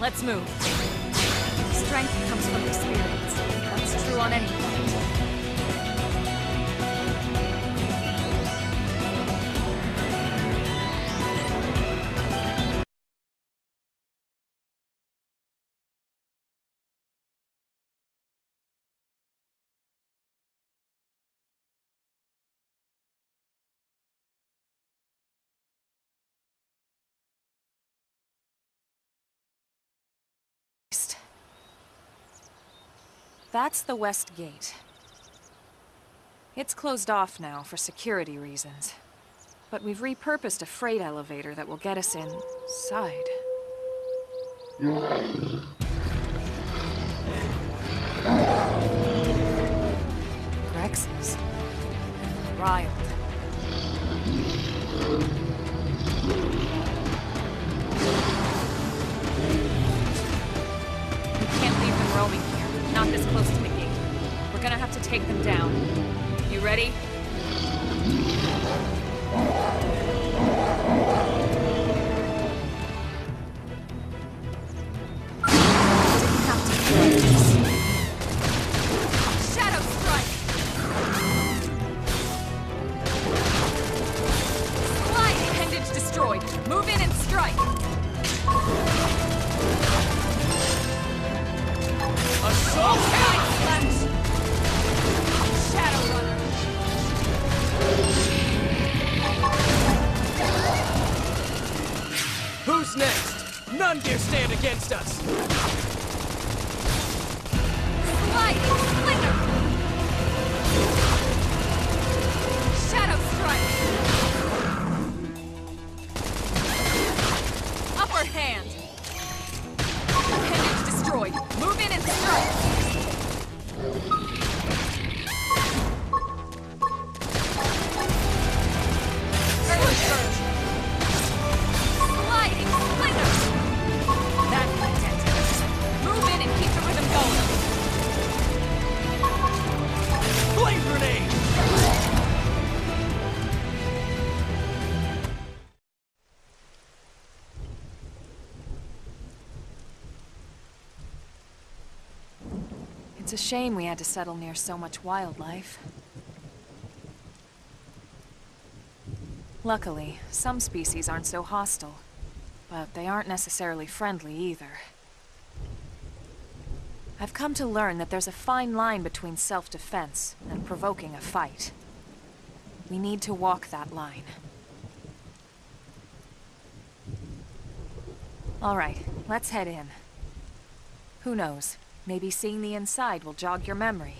Let's move. Strength comes from experience. That's true on any front. That's the west gate. It's closed off now for security reasons. But we've repurposed a freight elevator that will get us inside. Rex's. Riled. We can't leave them roaming here. Not this close to the gate. We're gonna have to take them down. You ready? Didn't have to be like this. Shadow strike! Slide appendage destroyed. Move in and strike. Assault slash! Shadow Runner! Who's next? None dare stand against us! Sliding Slinger! Shadow Strike! Upper Hand! Appendage destroyed. Move in and strike! Early Surge! Sliding Slinger! That content. It's a shame we had to settle near so much wildlife. Luckily, some species aren't so hostile, but they aren't necessarily friendly either. I've come to learn that there's a fine line between self-defense and provoking a fight. We need to walk that line. All right, let's head in. Who knows? Maybe seeing the inside will jog your memory.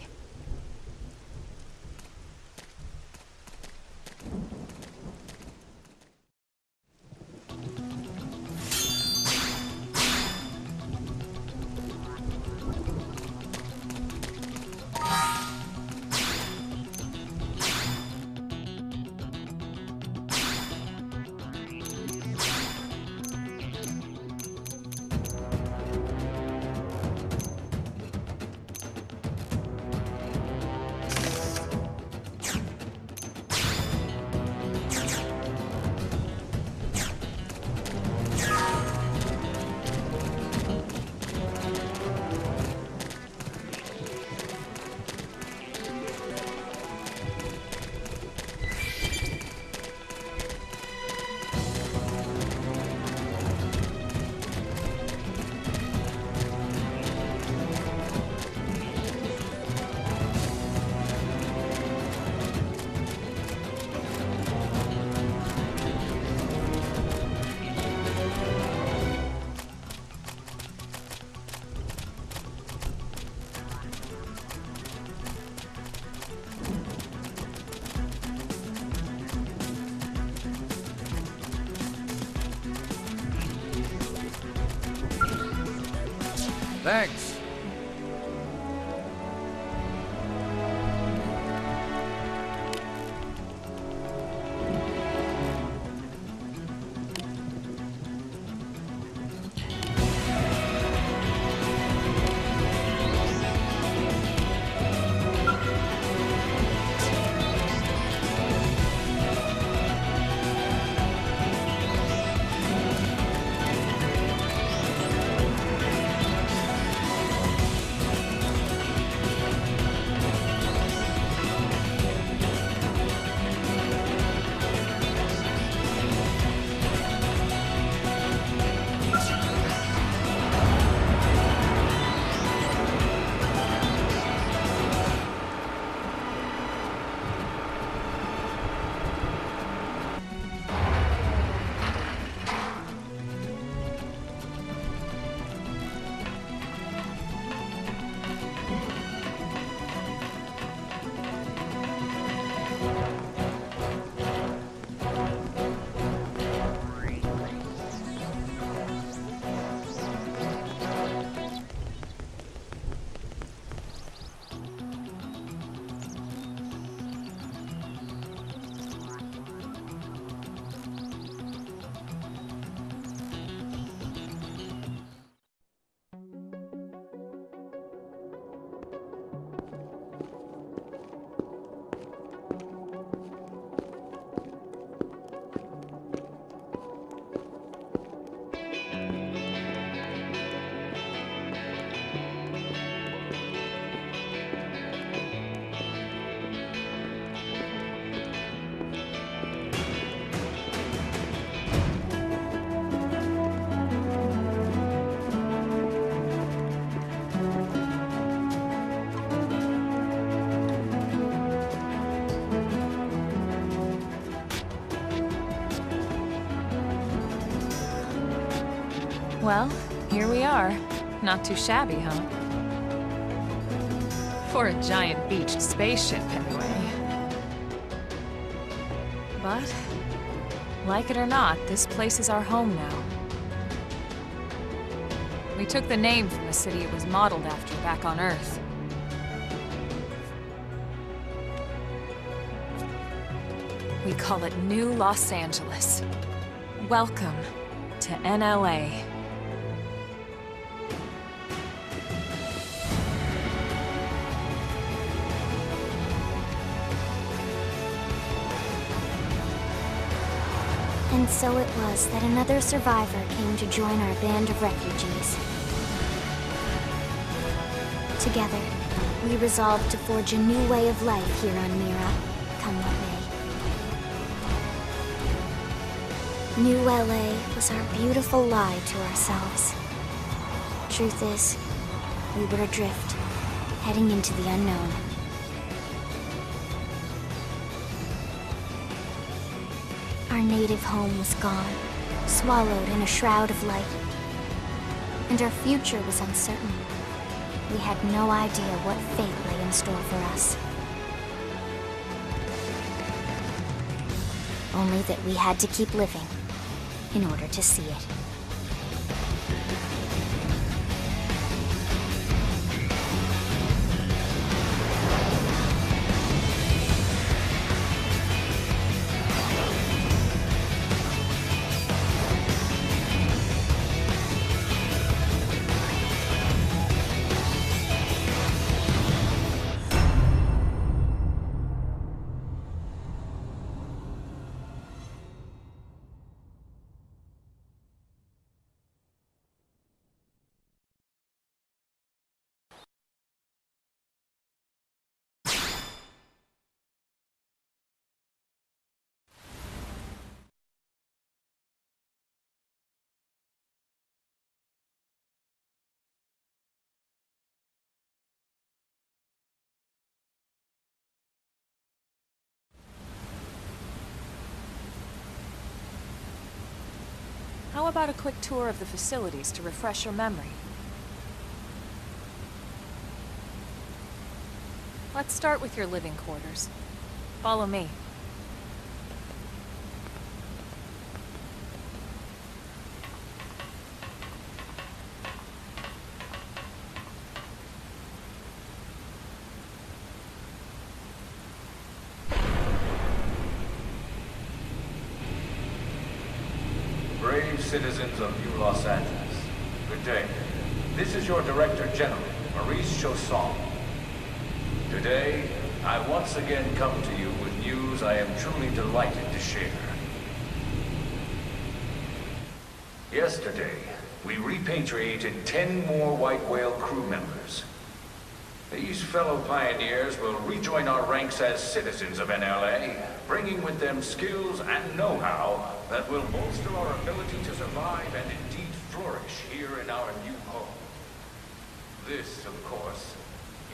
Thanks. Well, here we are. Not too shabby, huh? For a giant beached spaceship, anyway. But, like it or not, this place is our home now. We took the name from the city it was modeled after back on Earth. We call it New Los Angeles. Welcome to NLA. And so it was that another survivor came to join our band of refugees. Together, We resolved to forge a new way of life here on Mira, come what may. New LA was our beautiful lie to ourselves. Truth is, we were adrift, heading into the unknown. Our native home was gone, swallowed in a shroud of light. And our future was uncertain. We had no idea what fate lay in store for us. Only that we had to keep living in order to see it. How about a quick tour of the facilities to refresh your memory? Let's start with your living quarters. Follow me. Brave citizens of New Los Angeles, good day. This is your Director General, Maurice Chausson. Today, I once again come to you with news I am truly delighted to share. Yesterday, we repatriated 10 more White Whale crew members. These fellow pioneers will rejoin our ranks as citizens of NLA, bringing with them skills and know-how that will bolster our ability to survive and indeed flourish here in our new home. This, of course,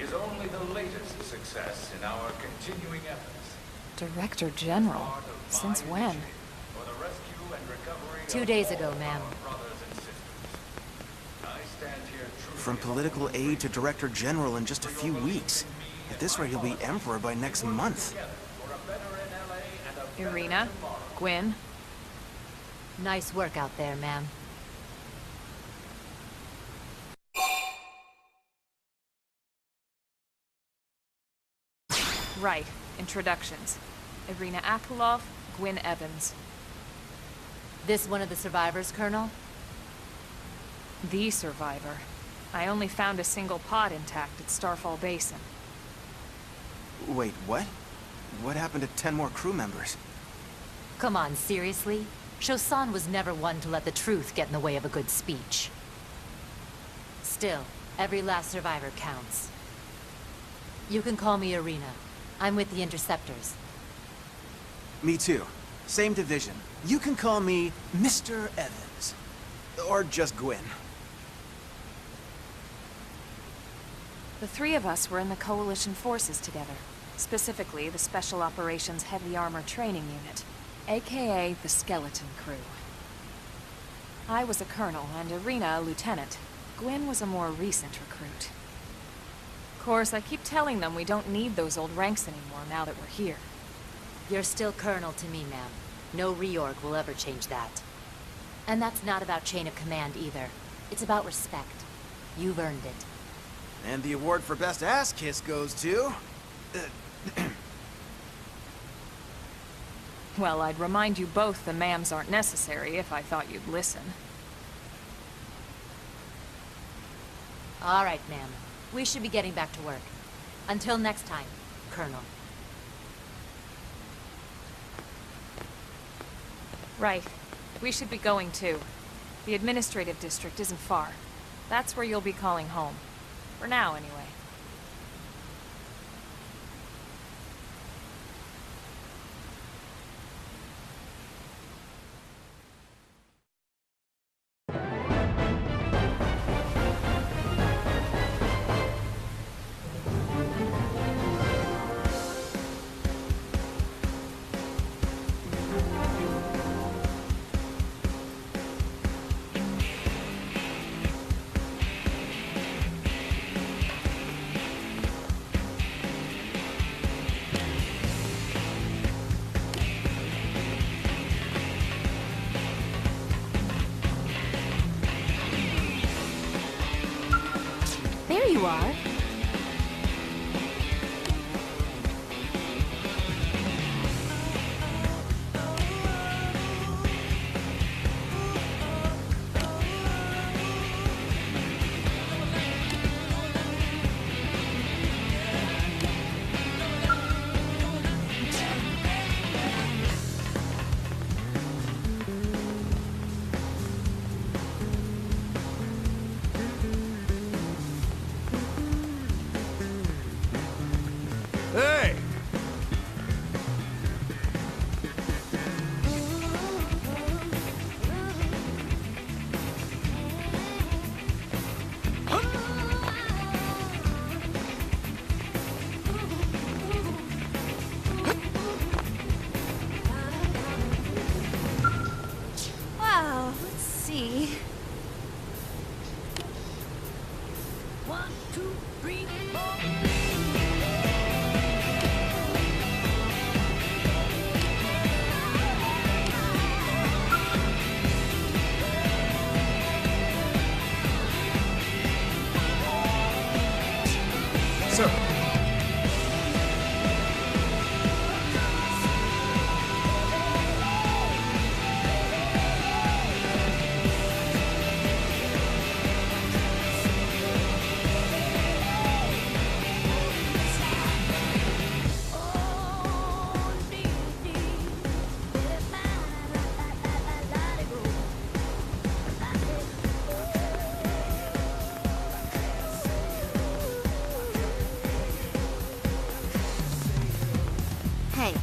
is only the latest success in our continuing efforts. Director General? Since when? For the rescue and recovery 2 days ago, ma'am. brothers and sisters. I stand here truly From political aide to director general in just a few weeks. At this rate, he'll be emperor by next month. for a better NLA and a Irina? Gwyn? Nice work out there, ma'am. Right. Introductions. Irina Akulov, Gwyn Evans. This one of the survivors, Colonel? The survivor. I only found a single pod intact at Starfall Basin. Wait, what? What happened to 10 more crew members? Come on, seriously? Chausson was never one to let the truth get in the way of a good speech. Still, every last survivor counts. You can call me Irina. I'm with the Interceptors. Me too. Same division. You can call me Mr. Evans. Or just Gwyn. The three of us were in the Coalition forces together. Specifically, the Special Operations Heavy Armor Training Unit, aka the Skeleton Crew. I was a colonel and Irina a lieutenant. Gwyn was a more recent recruit. Of course, I keep telling them we don't need those old ranks anymore now that we're here. You're still Colonel to me, ma'am. No reorg will ever change that. And that's not about chain of command either. It's about respect. You've earned it. And the award for best ass kiss goes to... Well, I'd remind you both the ma'ams aren't necessary if I thought you'd listen. All right, ma'am. We should be getting back to work. Until next time, Colonel. Right. We should be going too. The administrative district isn't far. That's where you'll be calling home. For now, anyway. You are? Hey! Wow, let's see. 1, 2, 3, 4. Sir. Hey,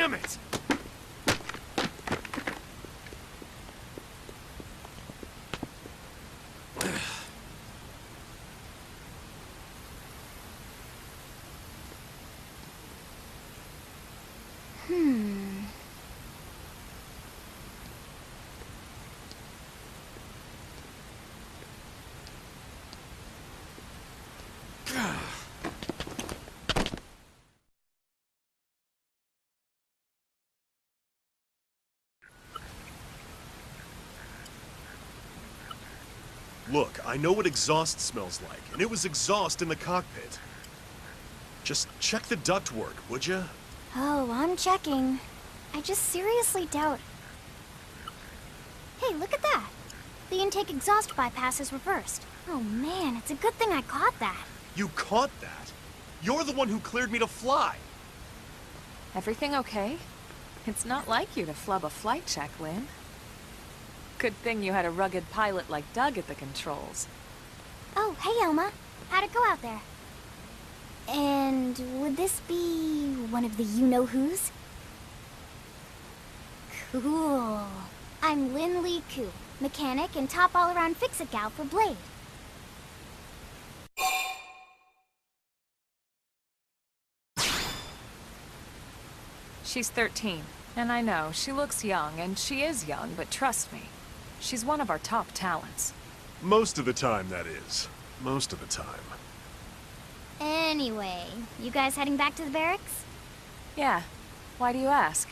Damn it! Look, I know what exhaust smells like, and it was exhaust in the cockpit. Just check the ductwork, would ya? oh, I'm checking. I just seriously doubt... Hey, look at that! The intake exhaust bypass is reversed. Oh man, it's a good thing I caught that. You caught that? You're the one who cleared me to fly. Everything okay? It's not like you to flub a flight check, Lynn. Good thing you had a rugged pilot like Doug at the controls. Oh, hey Elma. How'd it go out there? And would this be one of the you-know-who's? Cool. I'm Lynn Lee Koo, mechanic and top all-around fix-it gal for Blade. She's 13, and I know, she looks young, and she is young, but trust me, she's one of our top talents. Most of the time, that is. Most of the time. Anyway, you guys heading back to the barracks? Yeah. Why do you ask?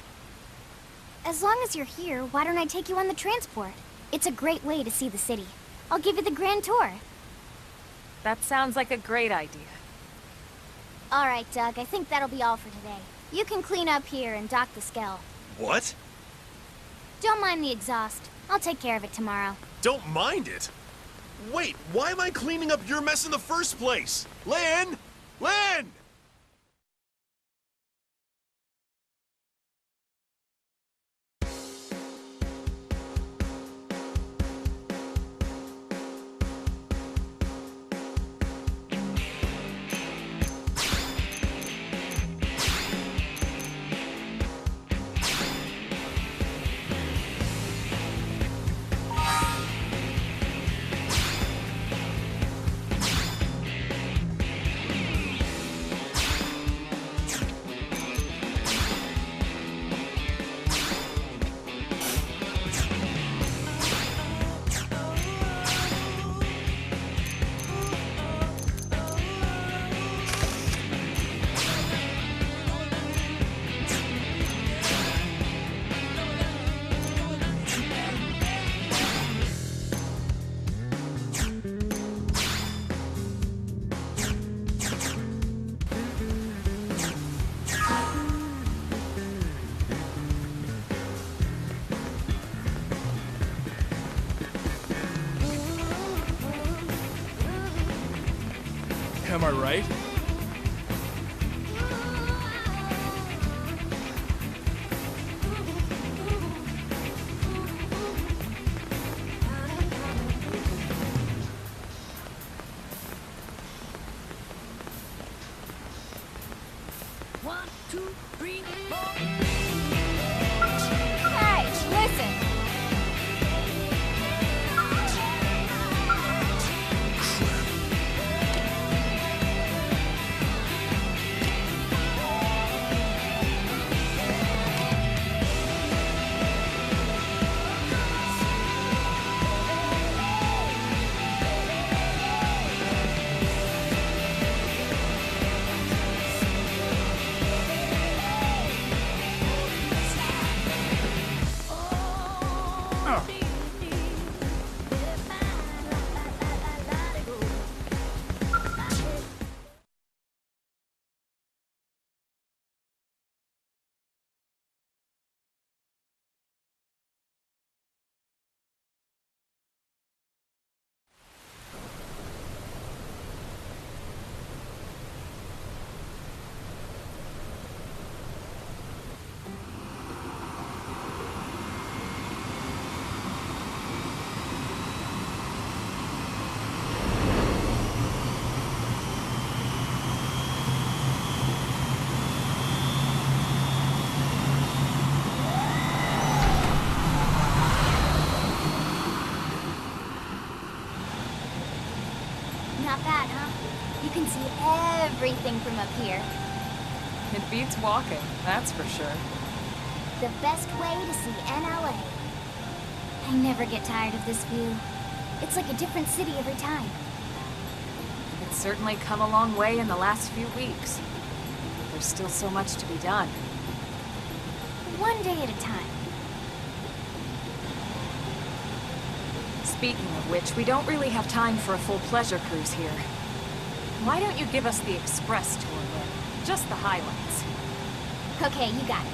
As long as you're here, why don't I take you on the transport? It's a great way to see the city. I'll give you the grand tour. That sounds like a great idea. All right, Doug, I think that'll be all for today. You can clean up here and dock the Skell. What? Don't mind the exhaust. I'll take care of it tomorrow. Don't mind it? Wait, why am I cleaning up your mess in the first place? Lynn! Lynn! Am I right? One, two, three, four. Hey, listen! Not bad, huh? You can see everything from up here. It beats walking, that's for sure. The best way to see NLA. I never get tired of this view. It's like a different city every time. It's certainly come a long way in the last few weeks. There's still so much to be done. One day at a time. Speaking of which, we don't really have time for a full pleasure cruise here. Why don't you give us the express tour, Lynn? Just the highlights. Okay, you got it.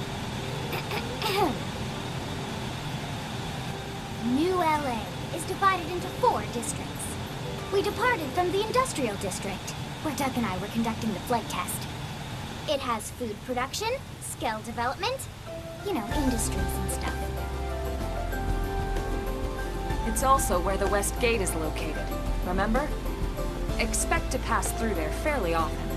New LA is divided into 4 districts. We departed from the industrial district, where Doug and I were conducting the flight test. It has food production, skill development, you know, industries and stuff. It's also where the West Gate is located, remember? Expect to pass through there fairly often.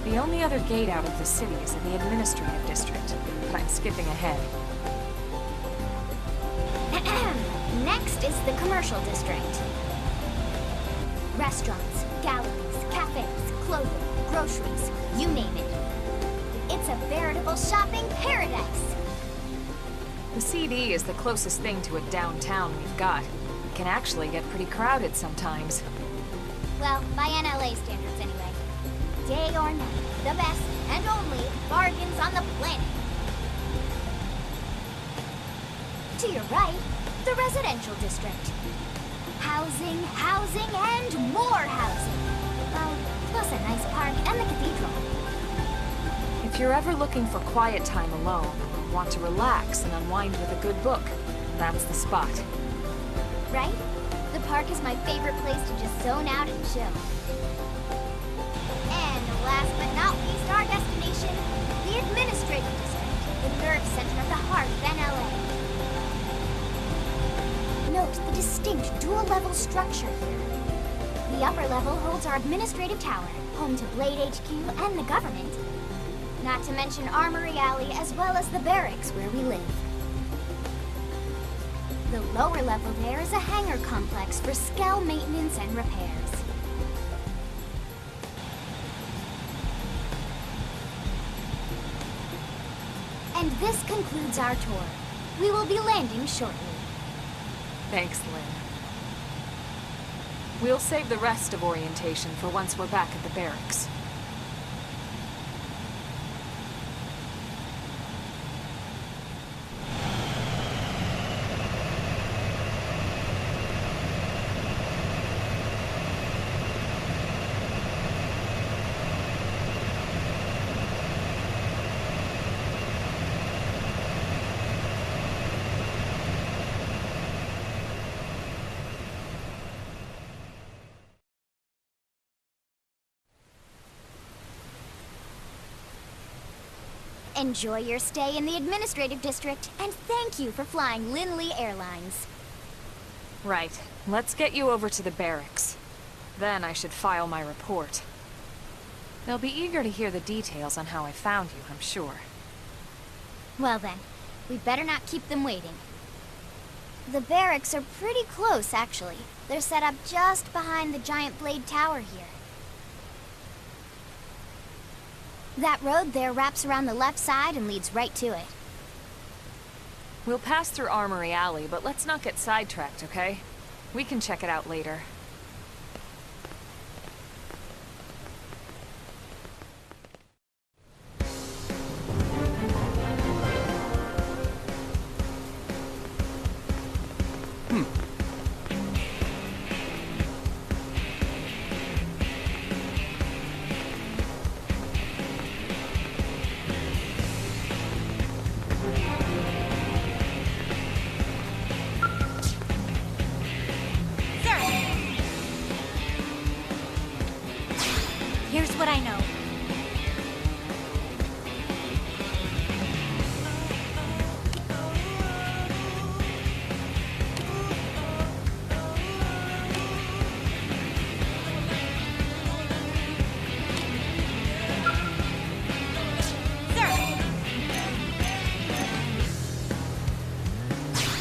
The only other gate out of the city is in the administrative district, but I'm skipping ahead. Next is the commercial district. Restaurants, galleries, cafes, clothing, groceries, you name it. It's a veritable shopping paradise. The CD is the closest thing to a downtown we've got. can actually get pretty crowded sometimes. Well, by NLA standards anyway. Day or night, the best and only bargains on the planet. To your right, the residential district. Housing, housing, and more housing. Plus a nice park and the cathedral. If you're ever looking for quiet time alone, or want to relax and unwind with a good book, that's the spot. Right? The park is my favorite place to just zone out and chill. And last but not least, our destination, the administrative district, the nerve center of the heart of NLA. Note the distinct dual-level structure here. The upper level holds our administrative tower, home to Blade HQ and the government. Not to mention Armory Alley, as well as the barracks where we live. The lower level there is a hangar complex for Skell maintenance and repairs. And this concludes our tour. We will be landing shortly. Thanks, Lynn. We'll save the rest of orientation for once we're back at the barracks. Enjoy your stay in the administrative district, and thank you for flying Linley Airlines. Right. Let's get you over to the barracks. Then I should file my report. They'll be eager to hear the details on how I found you, I'm sure. Well then, we'd better not keep them waiting. The barracks are pretty close, actually. They're set up just behind the giant blade tower here. That road there wraps around the left side and leads right to it. We'll pass through Armory Alley, but let's not get sidetracked, okay? We can check it out later. Here's what I know.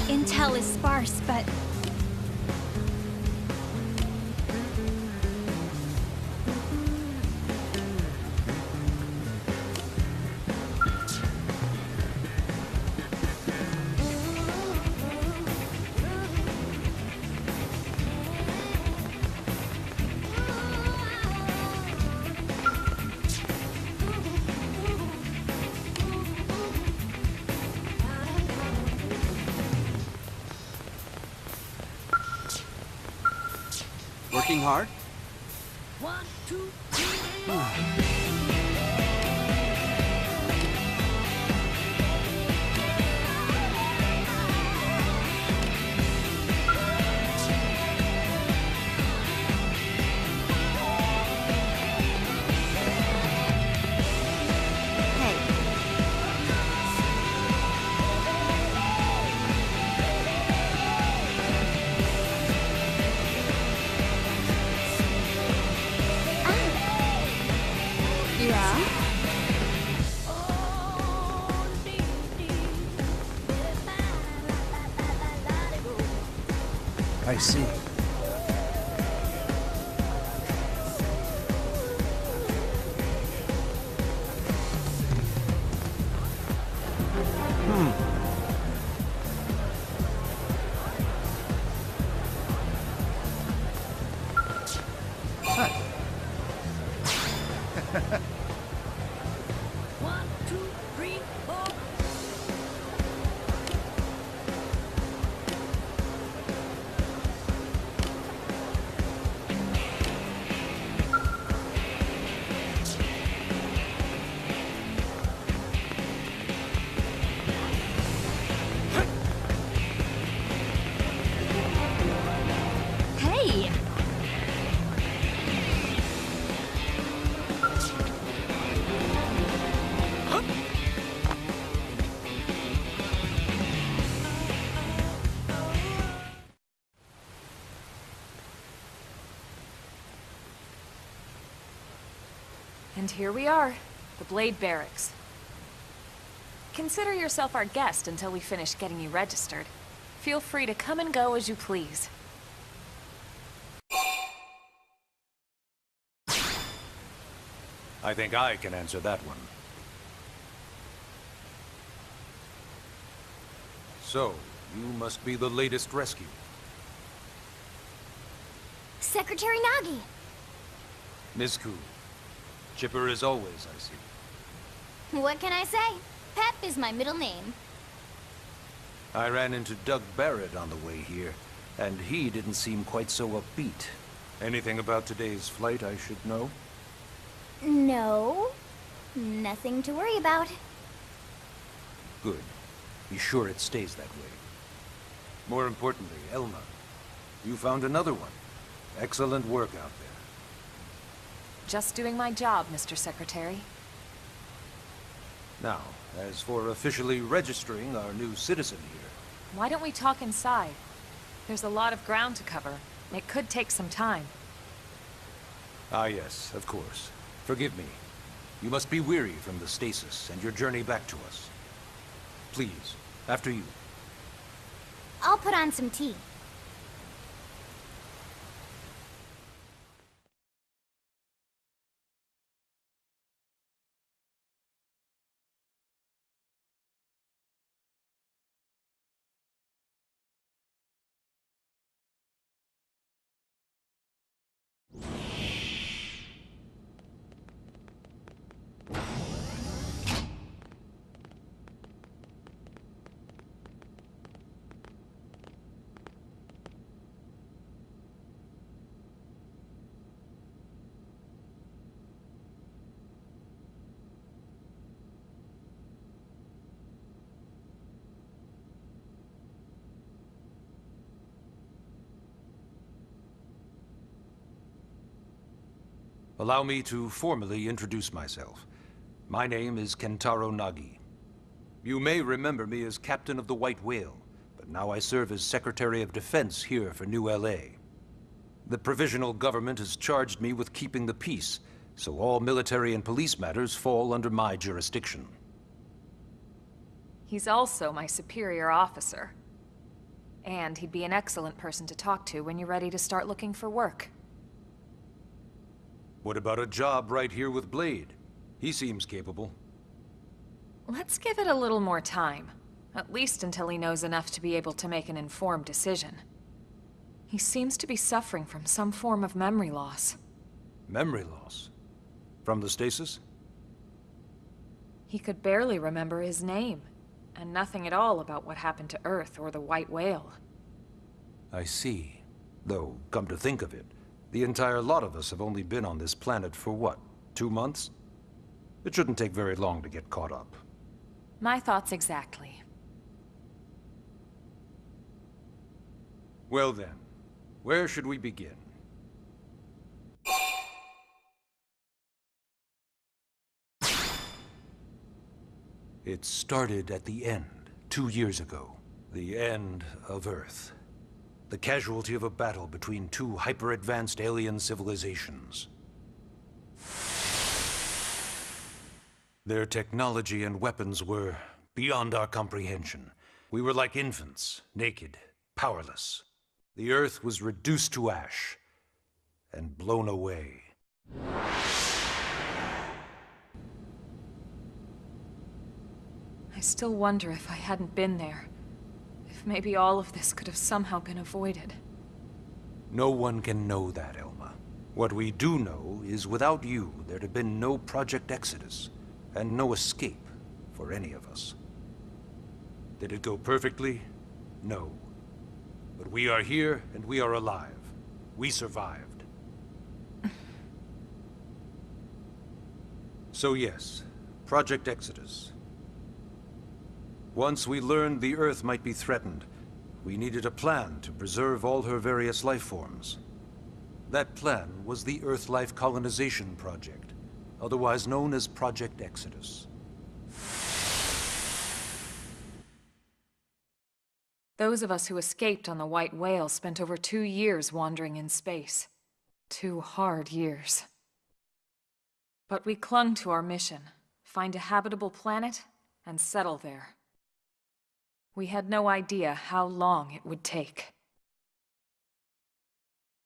Intel is sparse, but... Working hard? 1, 2, 3, 4. I see. One, two, three, four. Hey! And here we are, the Blade Barracks. Consider yourself our guest until we finish getting you registered. Feel free to come and go as you please. I think I can answer that one. So, you must be the latest rescue. Secretary Nagi! Miss Koo. Chipper as always, I see. What can I say? Pep is my middle name. I ran into Doug Barrett on the way here, and he didn't seem quite so upbeat. Anything about today's flight I should know? No. Nothing to worry about. Good. Be sure it stays that way. More importantly, Elma, you found another one. Excellent work out there. Just doing my job, Mr. Secretary. Now, as for officially registering our new citizen here, Why don't we talk inside? There's a lot of ground to cover. It could take some time. ah yes, of course. Forgive me. You must be weary from the stasis and your journey back to us. Please, after you. I'll put on some tea. Allow me to formally introduce myself. My name is Kentaro Nagi. You may remember me as Captain of the White Whale, but now I serve as Secretary of Defense here for New LA. The provisional government has charged me with keeping the peace, so all military and police matters fall under my jurisdiction. He's also my superior officer. And he'd be an excellent person to talk to when you're ready to start looking for work. What about a job right here with Blade? He seems capable. Let's give it a little more time. At least until he knows enough to be able to make an informed decision. He seems to be suffering from some form of memory loss. Memory loss? From the stasis? He could barely remember his name, and nothing at all about what happened to Earth or the White Whale. I see. Though, come to think of it, the entire lot of us have only been on this planet for what, 2 months? It shouldn't take very long to get caught up. My thoughts exactly. Well then, where should we begin? It started at the end, 2 years ago. The end of Earth. The casualty of a battle between two hyper-advanced alien civilizations. Their technology and weapons were beyond our comprehension. We were like infants, naked, powerless. The Earth was reduced to ash and blown away. I still wonder if I hadn't been there. If maybe all of this could have somehow been avoided. No one can know that, Elma. What we do know is without you, there'd have been no Project Exodus, and no escape for any of us. Did it go perfectly? No. But we are here, and we are alive. We survived. So yes, Project Exodus. Once we learned the Earth might be threatened, we needed a plan to preserve all her various life forms. That plan was the Earth Life Colonization Project, otherwise known as Project Exodus. Those of us who escaped on the White Whale spent over 2 years wandering in space. 2 hard years. But we clung to our mission, find a habitable planet, and settle there. We had no idea how long it would take.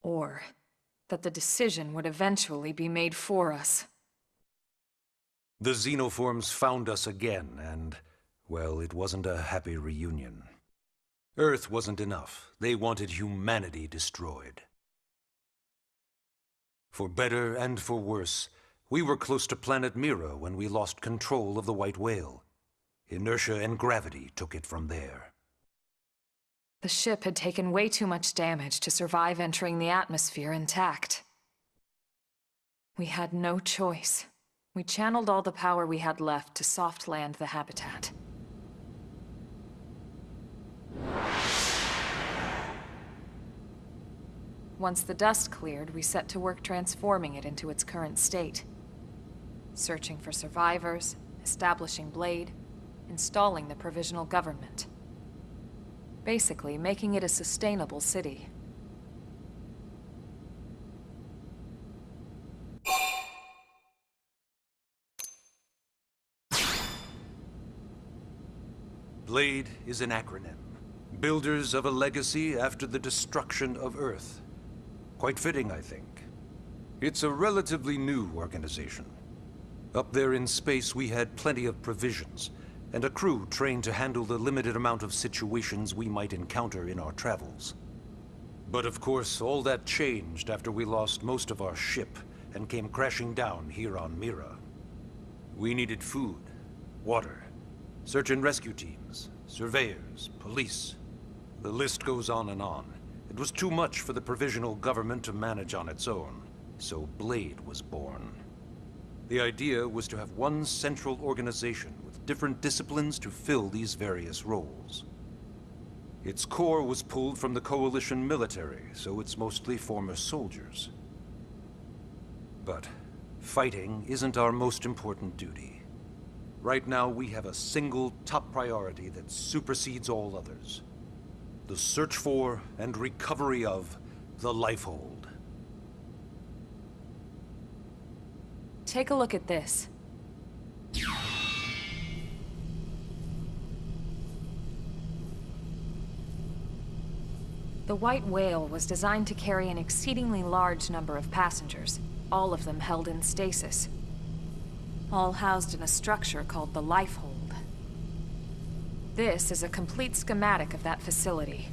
Or that the decision would eventually be made for us. The xenoforms found us again, and, well, it wasn't a happy reunion. Earth wasn't enough. They wanted humanity destroyed. For better and for worse, we were close to planet Mira when we lost control of the White Whale. Inertia and gravity took it from there. The ship had taken way too much damage to survive entering the atmosphere intact. We had no choice. We channeled all the power we had left to soft land the habitat. Once the dust cleared, we set to work transforming it into its current state. Searching for survivors, establishing Blade, installing the provisional government. Basically, making it a sustainable city. Blade is an acronym. Builders of a legacy after the destruction of Earth. Quite fitting, I think. It's a relatively new organization. Up there in space, we had plenty of provisions, and a crew trained to handle the limited amount of situations we might encounter in our travels. But of course, all that changed after we lost most of our ship and came crashing down here on Mira. We needed food, water, search and rescue teams, surveyors, police. The list goes on and on. It was too much for the provisional government to manage on its own, so Blade was born. The idea was to have one central organization with different disciplines to fill these various roles. Its core was pulled from the Coalition military, so it's mostly former soldiers. But fighting isn't our most important duty. Right now, we have a single top priority that supersedes all others. The search for and recovery of the Lifehold. Take a look at this. The White Whale was designed to carry an exceedingly large number of passengers, all of them held in stasis. All housed in a structure called the Lifehold. This is a complete schematic of that facility.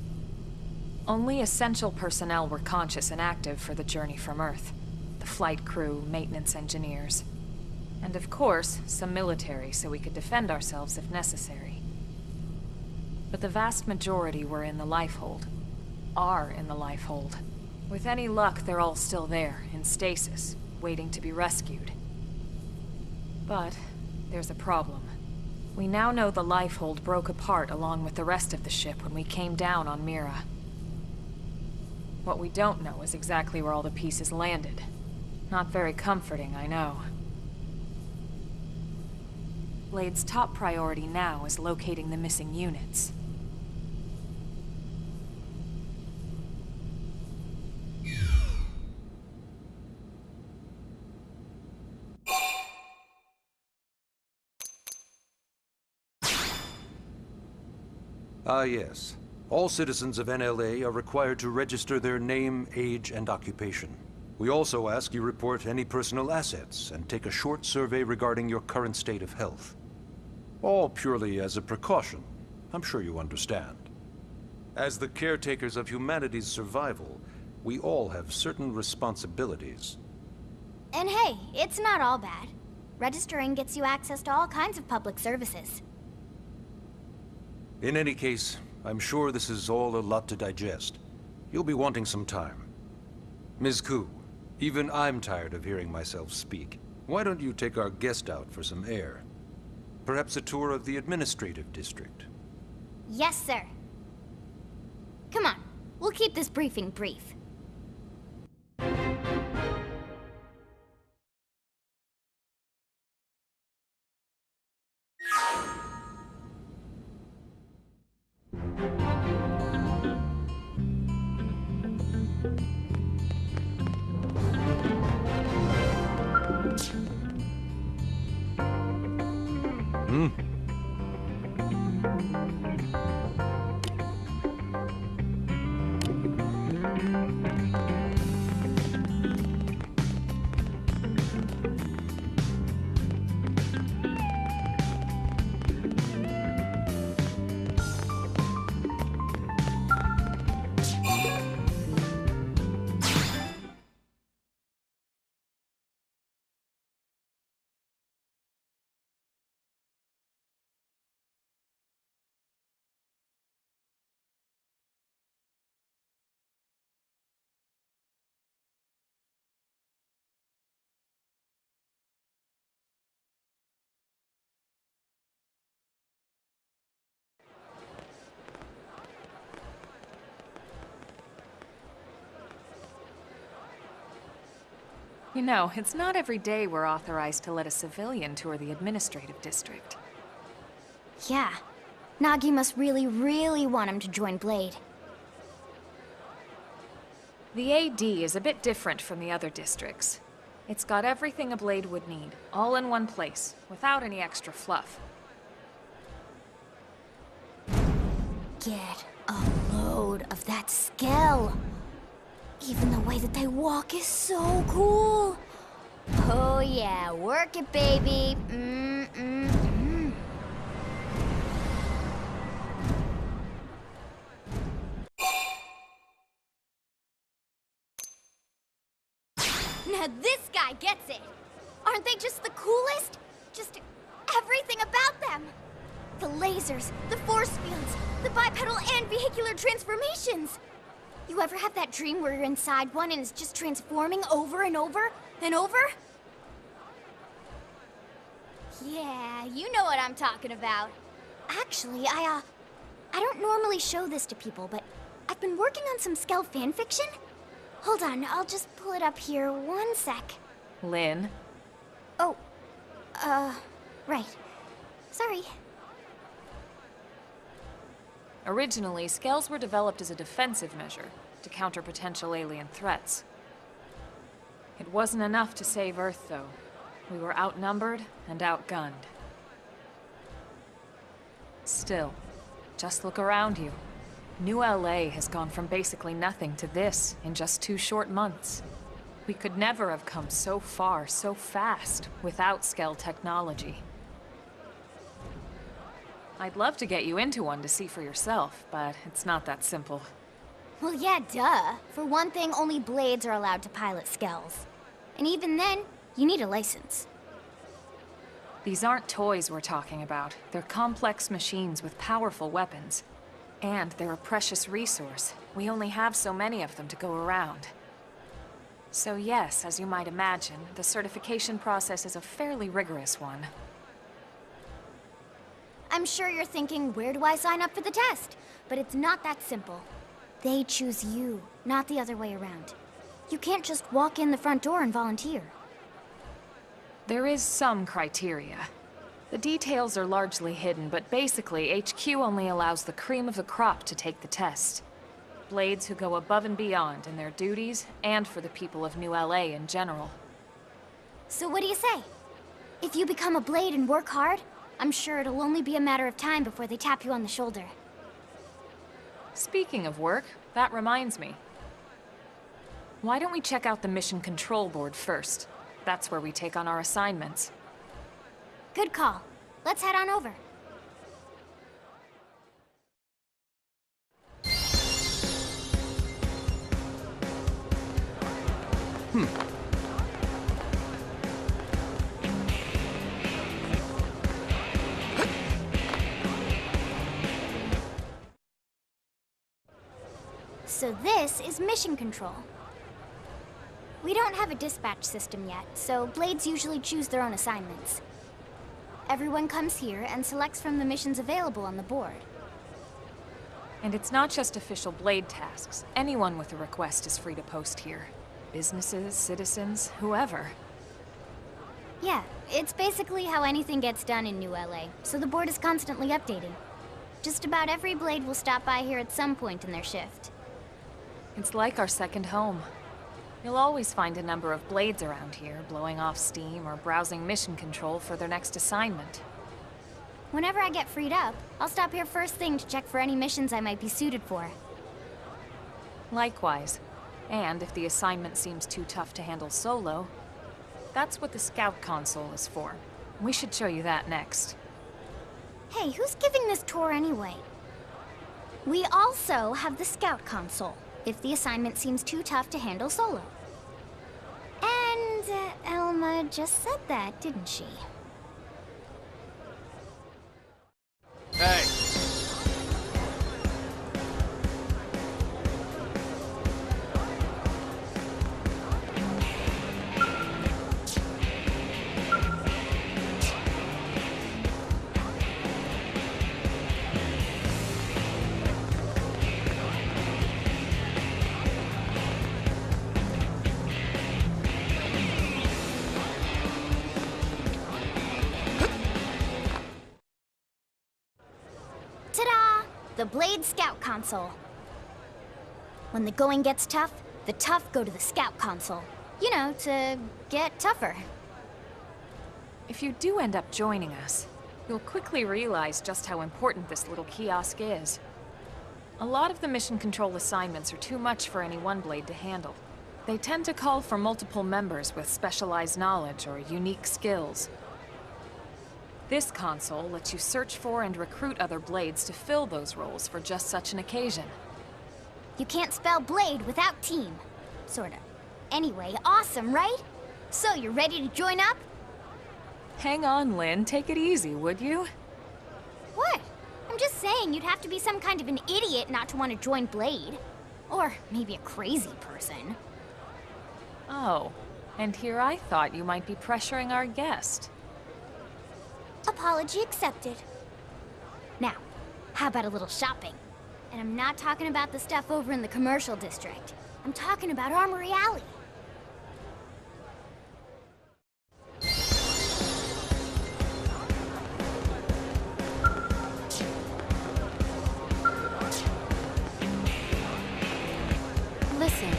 Only essential personnel were conscious and active for the journey from Earth. The flight crew, maintenance engineers. And of course, some military so we could defend ourselves if necessary. But the vast majority were in the Lifehold. Are in the Lifehold. With any luck, they're all still there, in stasis, waiting to be rescued. But there's a problem. We now know the Lifehold broke apart along with the rest of the ship when we came down on Mira. What we don't know is exactly where all the pieces landed. Not very comforting, I know. Blade's top priority now is locating the missing units. Ah, yes. All citizens of NLA are required to register their name, age, and occupation. We also ask you report any personal assets and take a short survey regarding your current state of health. All purely as a precaution. I'm sure you understand. As the caretakers of humanity's survival, We all have certain responsibilities. And hey, it's not all bad. Registering gets you access to all kinds of public services. In any case, I'm sure this is all a lot to digest. You'll be wanting some time. Ms. Koo, even I'm tired of hearing myself speak. Why don't you take our guest out for some air? Perhaps a tour of the administrative district. Yes, sir. Come on, we'll keep this briefing brief. You know, it's not every day we're authorized to let a civilian tour the administrative district. Yeah. Nagi must really want him to join Blade. The AD is a bit different from the other districts. It's got everything a Blade would need, all in one place, without any extra fluff. Get a load of that Skell. Even the way that they walk is so cool. Oh yeah, work it, baby. Now this guy gets it. Aren't they just the coolest? Just everything about them. The lasers, the force fields, the bipedal and vehicular transformations. You ever have that dream where you're inside one and it's just transforming over and over and over? Yeah, you know what I'm talking about. Actually, I don't normally show this to people, but I've been working on some Skell fanfiction. Hold on, I'll just pull it up here 1 sec. Lynn? Oh, right. Sorry. Originally, Skells were developed as a defensive measure to counter potential alien threats. It wasn't enough to save Earth, though. We were outnumbered and outgunned. Still, just look around you. New LA has gone from basically nothing to this in just 2 short months. We could never have come so far, so fast, without Skell technology. I'd love to get you into one to see for yourself, but it's not that simple. Well, yeah, duh. For one thing, only Blades are allowed to pilot Skells. And even then, you need a license. These aren't toys we're talking about. They're complex machines with powerful weapons. And they're a precious resource. We only have so many of them to go around. So yes, as you might imagine, the certification process is a fairly rigorous one. I'm sure you're thinking, where do I sign up for the test? But it's not that simple. They choose you, not the other way around. You can't just walk in the front door and volunteer. There is some criteria. The details are largely hidden, but basically, HQ only allows the cream of the crop to take the test. Blades who go above and beyond in their duties, and for the people of New LA in general. So what do you say? If you become a Blade and work hard, I'm sure it'll only be a matter of time before they tap you on the shoulder. Speaking of work, that reminds me. Why don't we check out the Mission Control Board first? That's where we take on our assignments. Good call. Let's head on over. So this is mission control. We don't have a dispatch system yet, so Blades usually choose their own assignments. Everyone comes here and selects from the missions available on the board. And it's not just official Blade tasks. Anyone with a request is free to post here. Businesses, citizens, whoever. Yeah, it's basically how anything gets done in New LA, so the board is constantly updating. Just about every Blade will stop by here at some point in their shift. It's like our second home. You'll always find a number of Blades around here, blowing off steam or browsing mission control for their next assignment. Whenever I get freed up, I'll stop here first thing to check for any missions I might be suited for. Likewise. And if the assignment seems too tough to handle solo, that's what the Scout Console is for. We should show you that next. Hey, who's giving this tour anyway? We also have the Scout Console, if the assignment seems too tough to handle solo. And Elma just said that, didn't she? Hey! Ta-da! The Blade Scout Console. When the going gets tough, the tough go to the Scout Console. You know, to get tougher. If you do end up joining us, you'll quickly realize just how important this little kiosk is. A lot of the mission control assignments are too much for any one Blade to handle. They tend to call for multiple members with specialized knowledge or unique skills. This console lets you search for and recruit other Blades to fill those roles for just such an occasion. You can't spell Blade without team. Sorta. Anyway, awesome, right? So, you're ready to join up? Hang on, Lynn. Take it easy, would you? What? I'm just saying you'd have to be some kind of an idiot not to want to join Blade. Or maybe a crazy person. Oh, and here I thought you might be pressuring our guest. Apology accepted. Now, how about a little shopping? And I'm not talking about the stuff over in the commercial district. I'm talking about Armory Alley. Listen.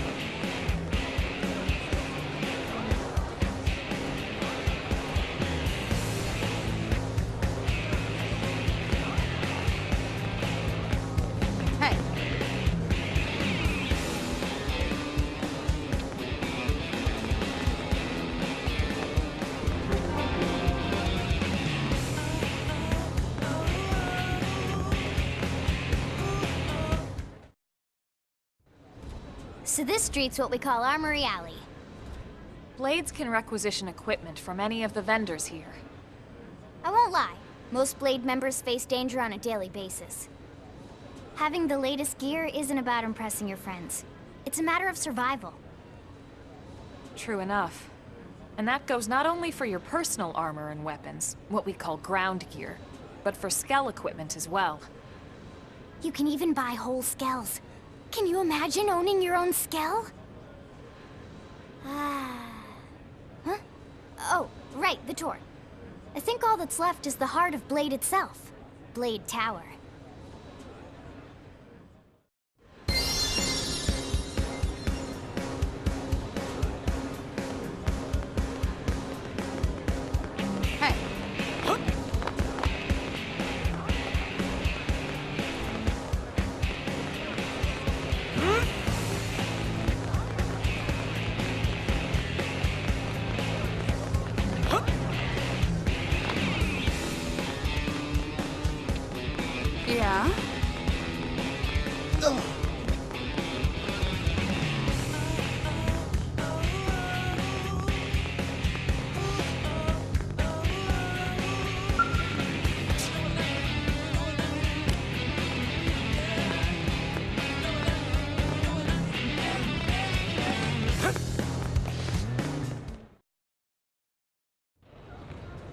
Hey. So this street's what we call Armory Alley. Blades can requisition equipment from any of the vendors here. I won't lie, most Blade members face danger on a daily basis. Having the latest gear isn't about impressing your friends. It's a matter of survival. True enough. And that goes not only for your personal armor and weapons, what we call ground gear, but for skell equipment as well. You can even buy whole skells. Can you imagine owning your own skell? Huh? Oh, right, the tour. I think all that's left is the heart of Blade itself. Blade Tower. Hey.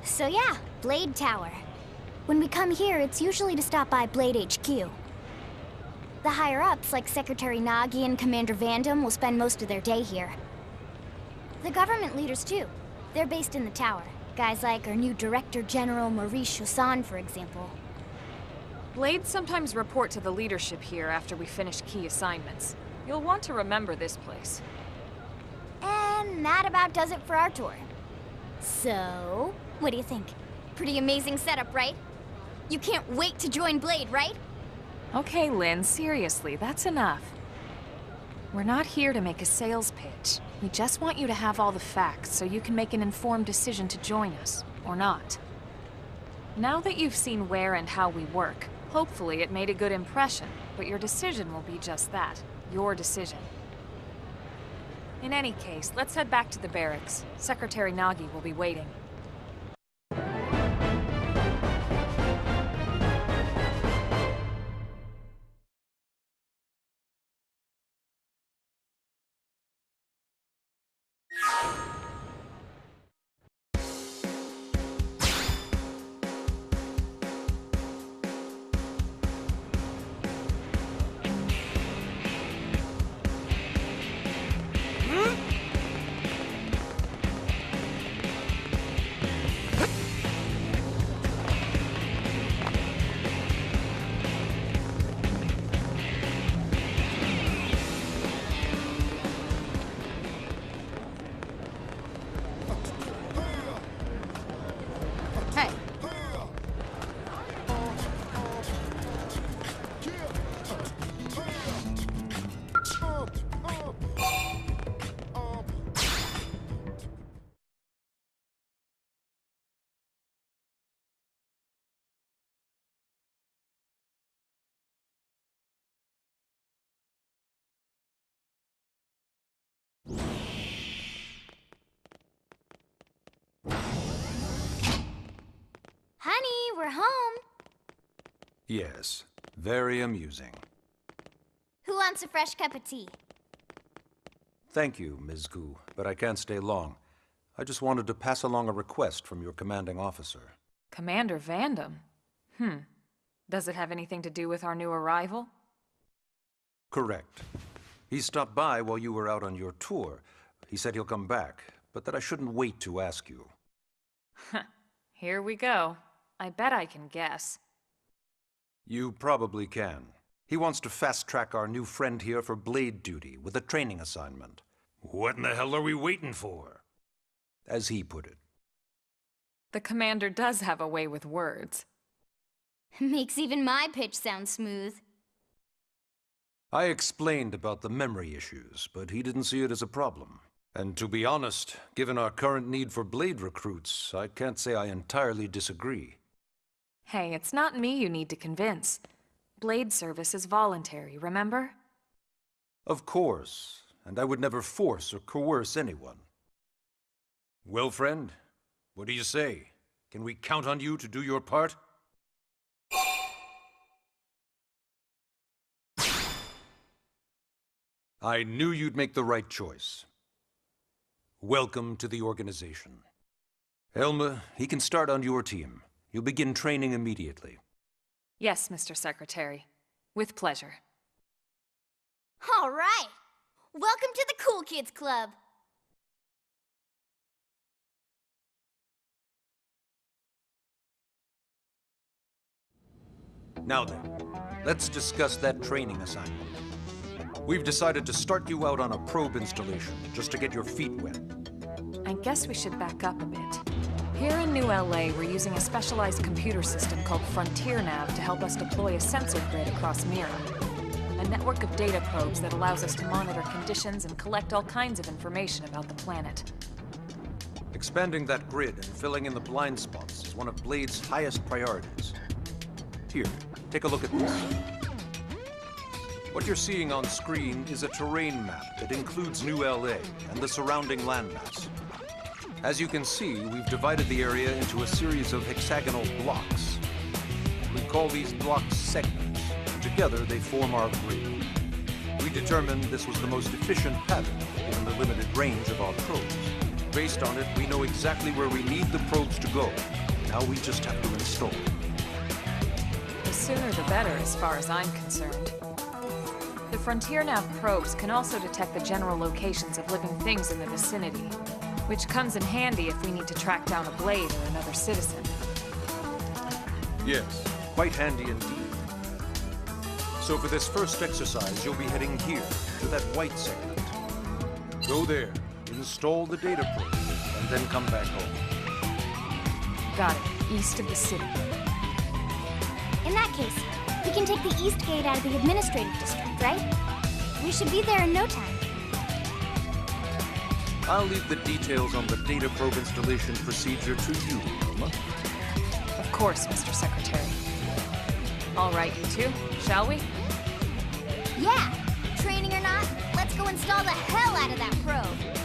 So yeah, Blade Tower. When we come here, it's usually to stop by Blade HQ. The higher-ups, like Secretary Nagi and Commander Vandam, will spend most of their day here. The government leaders, too. They're based in the tower. Guys like our new Director General Maurice Chosan, for example. Blades sometimes report to the leadership here after we finish key assignments. You'll want to remember this place. And that about does it for our tour. So, what do you think? Pretty amazing setup, right? You can't wait to join Blade, right? Okay, Lynn, seriously, that's enough. We're not here to make a sales pitch. We just want you to have all the facts so you can make an informed decision to join us, or not. Now that you've seen where and how we work, hopefully it made a good impression, but your decision will be just that, your decision. In any case, let's head back to the barracks. Secretary Nagi will be waiting. Honey, we're home. Yes, very amusing. Who wants a fresh cup of tea? Thank you, Ms. Gu, but I can't stay long. I just wanted to pass along a request from your commanding officer. Commander Vandam? Does it have anything to do with our new arrival? Correct. He stopped by while you were out on your tour. He said he'll come back, but that I shouldn't wait to ask you. Here we go. I bet I can guess. You probably can. He wants to fast-track our new friend here for blade duty with a training assignment. What in the hell are we waiting for? As he put it. The commander does have a way with words. Makes even my pitch sound smooth. I explained about the memory issues, but he didn't see it as a problem. And to be honest, given our current need for blade recruits, I can't say I entirely disagree. Hey, it's not me you need to convince. Blade service is voluntary, remember? Of course, and I would never force or coerce anyone. Well, friend, what do you say? Can we count on you to do your part? I knew you'd make the right choice. Welcome to the organization. Elma, he can start on your team. You'll begin training immediately. Yes, Mr. Secretary. With pleasure. All right. Welcome to the Cool Kids Club. Now then, let's discuss that training assignment. We've decided to start you out on a probe installation, just to get your feet wet. I guess we should back up a bit. Here in New LA, we're using a specialized computer system called Frontier Nav to help us deploy a sensor grid across Mira. A network of data probes that allows us to monitor conditions and collect all kinds of information about the planet. Expanding that grid and filling in the blind spots is one of Blade's highest priorities. Here, take a look at this. What you're seeing on screen is a terrain map that includes New LA and the surrounding landmass. As you can see, we've divided the area into a series of hexagonal blocks. We call these blocks segments, and together they form our grid. We determined this was the most efficient pattern, given the limited range of our probes. Based on it, we know exactly where we need the probes to go. Now we just have to install. The sooner the better, as far as I'm concerned. The Frontier Nav probes can also detect the general locations of living things in the vicinity, which comes in handy if we need to track down a Blade or another citizen. Yes, quite handy indeed. So for this first exercise, you'll be heading here, to that white segment. Go there, install the data probe, and then come back home. Got it. East of the city. In that case, we can take the East Gate out of the administrative district, right? We should be there in no time. I'll leave the details on the data probe installation procedure to you, Roma. Of course, Mr. Secretary. All right, you two, shall we? Yeah! Training or not, let's go install the hell out of that probe!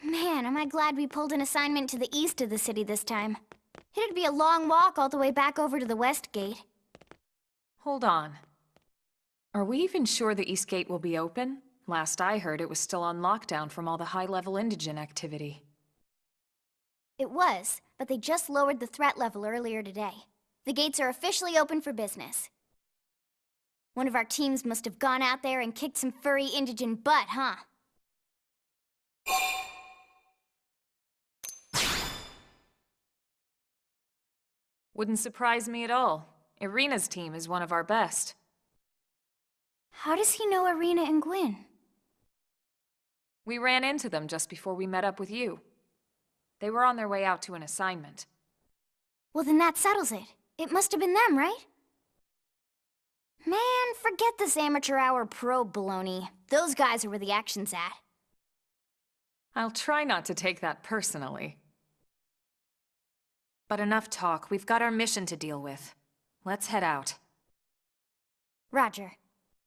Man, am I glad we pulled an assignment to the east of the city this time. It'd be a long walk all the way back over to the West Gate. Hold on. Are we even sure the East Gate will be open? Last I heard, it was still on lockdown from all the high-level indigent activity. It was, but they just lowered the threat level earlier today. The gates are officially open for business. One of our teams must have gone out there and kicked some furry indigent butt, huh? Wouldn't surprise me at all. Irina's team is one of our best. How does he know Irina and Gwyn? We ran into them just before we met up with you. They were on their way out to an assignment. Well, then that settles it. It must have been them, right? Man, forget this amateur hour probe baloney. Those guys are where the action's at. I'll try not to take that personally. But enough talk. We've got our mission to deal with. Let's head out. Roger.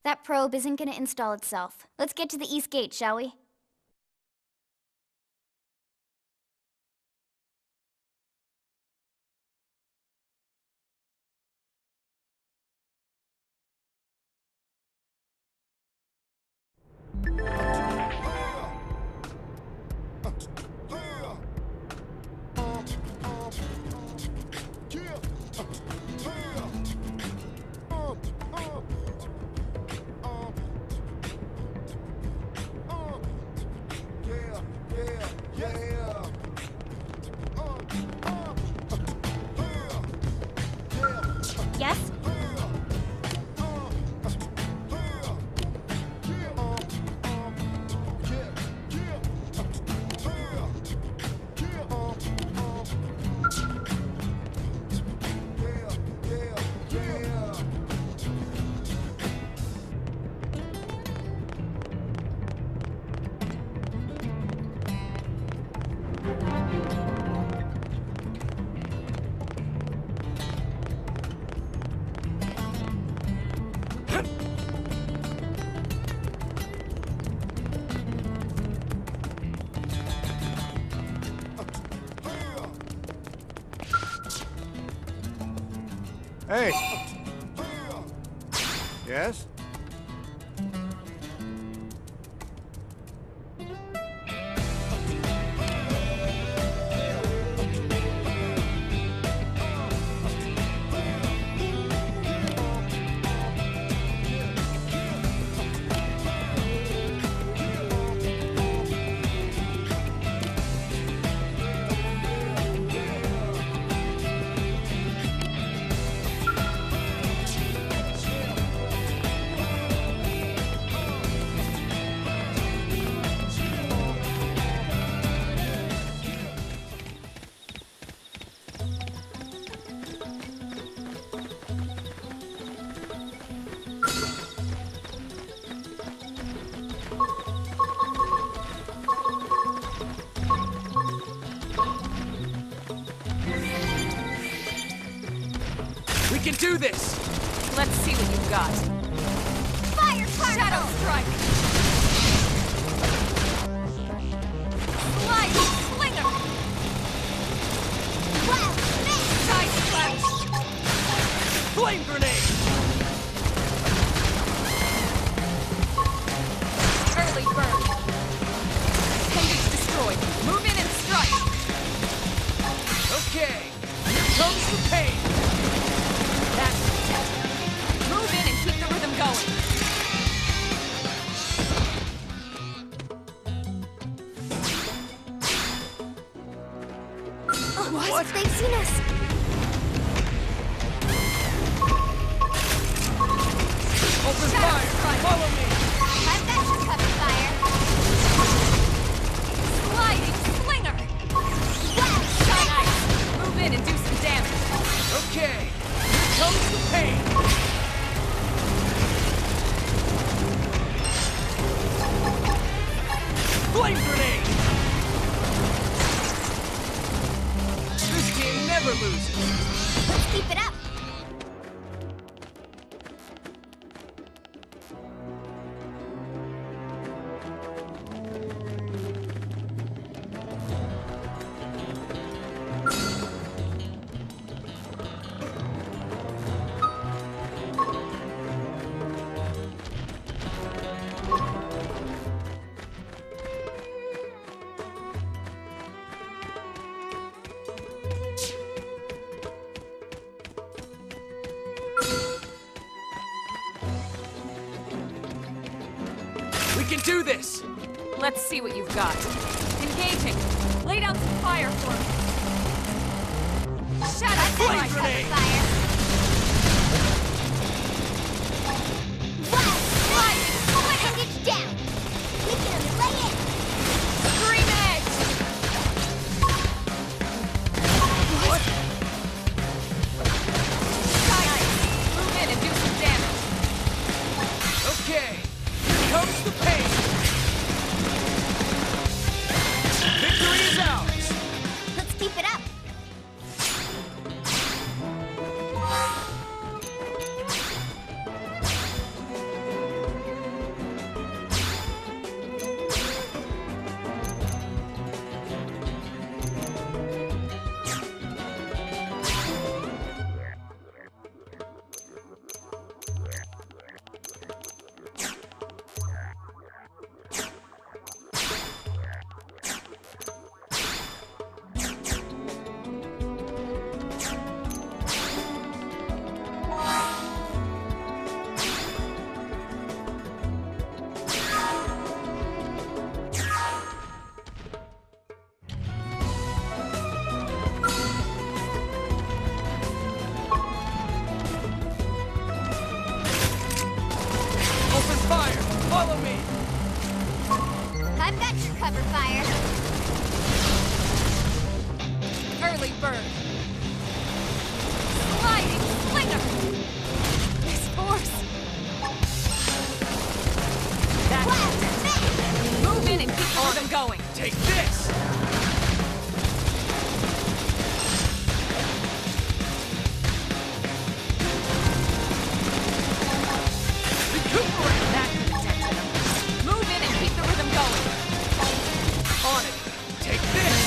That probe isn't gonna install itself. Let's get to the East Gate, shall we? Yes? Hey! Yes? can do this! Let's see what you've got. Fire Shadow particle! strike! Sliding slinger! Wild snake! Side splash! Flame grenade! Early bird! Appendage destroyed. Move in and strike! Okay, here comes the pain! That's protected. Move in and keep the rhythm going. What? They've seen us! Open Shadow fire! strike. Follow me! I've got your cover fire! Sliding slinger! Wild Shine snake! ice! Move in and do some damage. Okay, here comes the pain! Flame grenade! This team never loses! Let's keep it up! We can do this! Let's see what you've got. Engaging. Lay down some fire for me. Shadow Flame strike! grenade! Fire! Wild Sliding slinger! appendage down! We can only lay in! Green edge! What? Shine ice! Move in and do some damage. Okay, here comes the pain! Victory is ours! Let's keep it up! Open fire! Follow me! I've got your cover fire! Early bird. Sliding slinger! This force! That's Wild it. snake! Move in and keep the rhythm going. Take this! Recuperate! That protected him. Move in and keep the rhythm going. On it! Take this!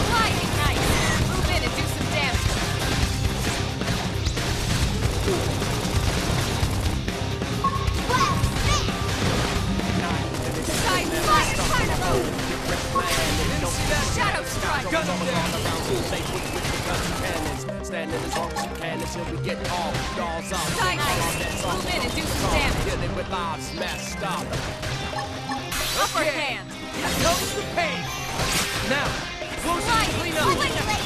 Sliding nice. Move in and do some damage. Wild snake! Side fire carnival! Shadow strike! Gun him down! Standing as long as you can until we get all dolls off. Side ice! Move in and do some damage. Dealing with lives messed up. Upper Okay, hand! here comes the pain! Now, close and Sliding clean up! slinger!